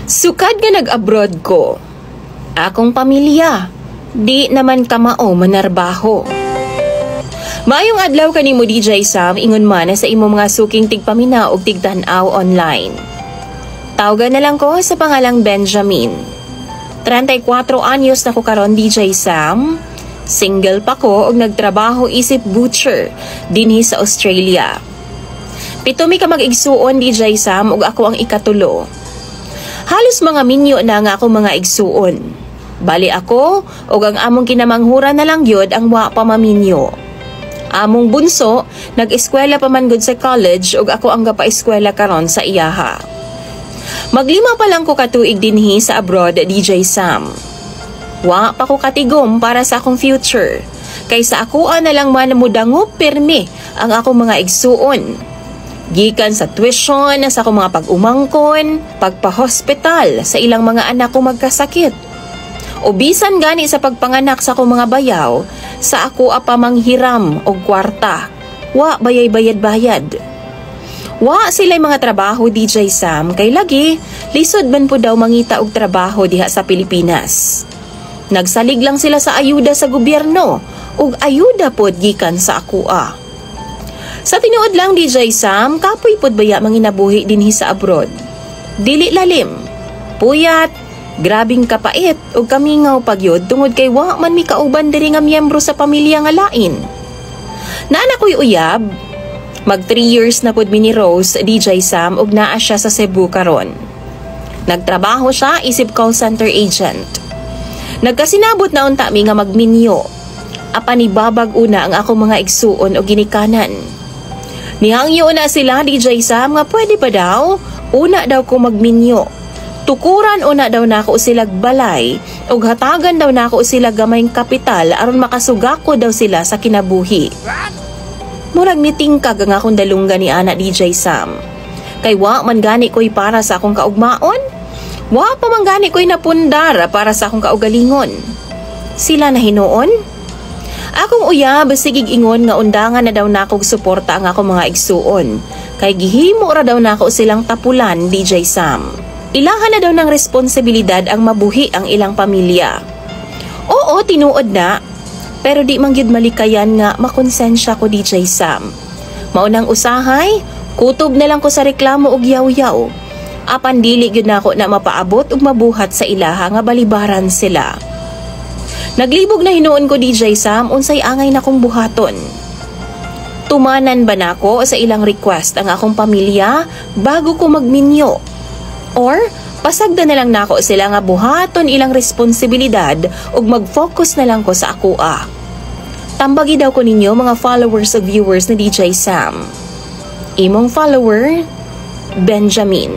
Sukad nga nag-abroad ko. Akong pamilya, di naman kamao manarbaho. Maayong adlaw kanimo DJ Sam, ingon man sa imong mga suking tigpamina og tigtan-aw online. Tawagan na lang ko sa pangalang Benjamin. 34 anyos na ko karon DJ Sam. Single pa ko og nagtrabaho isip butcher dinhi sa Australia. 7 mi ka mag-igsuon DJ Sam ug ako ang ikatulo. Halos mga minyo na nga ako mga igsuon. Bali ako ug ang among kinamanghuran na lang gyud ang wa pa maminyo. Among bunso nag-eskwela pa man gud sa college ug ako ang gapa-eskwela karon sa iyaha. Maglima pa lang ko katuig dinhi sa abroad DJ Sam. Wa pa ko katigom para sa akong future. Kaysa ako na lang man mudango permi ang akong mga igsuon. Gikan sa tuition, sa akong mga pag-umangkon, pagpa-hospital sa ilang mga anak ko magkasakit. O bisan gani sa pagpanganak sa akong mga bayaw, sa ako apamanghiram o kwarta. Wa bayay-bayad-bayad. Wa sila'y mga trabaho DJ Sam, kay lagi, lisod man po daw mangita og trabaho diha sa Pilipinas. Nagsalig lang sila sa ayuda sa gobyerno, ug ayuda pod gikan sa akua. Sa tinuod lang DJ Sam, kapoy pod baya manginabuhi dinhi sa abroad. Dili lalim, puyat, grabing kapait ug kamingaw pagyod tungod kay wa man mi kauban diri nga miyembro sa pamilya nga lain. Naana ko'y uyab, mag 3 years na pod mi ni Rose DJ Sam ug naa siya sa Cebu karon. Nagtrabaho siya isip call center agent. Nagkasinabot na unta mi nga magminyo. Apanibabag una ang akong mga igsuon o ginikanan. Nihangyo na sila DJ Sam nga pwede pa daw, una daw ko magminyo. Tukuran una daw nako silag balay ug hatagan daw nako sila gamayng kapital aron makasugako daw sila sa kinabuhi. Murag mitingkag ang akong dalunggan ni ana DJ Sam. Kay wa man gani ko'y para sa akong kaugmaon, wa pa man gani ko'y napundar para sa akong kaugalingon. Sila na hinuon? Akong uyab, sigig ingon nga undangan na daw nakog suporta ang akong mga igsuon. Kay gihimo ra daw nako silang tapulan, DJ Sam. Ilahan na daw ng responsibilidad ang mabuhi ang ilang pamilya. Oo, tinuod na. Pero di man gyud malikayan nga makonsensya ko DJ Sam. Maunang usahay, kutob na lang ko sa reklamo og yaw-yaw. Apan dili gyud nako na mapaabot ug mabuhat sa ilaha nga balibaran sila. Naglibog na hinuon ko DJ Sam unsay angay na kong buhaton. Tumanan ba nako sa ilang request ang akong pamilya bago ko magminyo? Or pasagda na lang nako sila nga buhaton ilang responsibilidad ug mag-focus na lang ko sa akua. Tambagi daw ko ninyo mga followers o viewers na DJ Sam. Imong follower, Benjamin.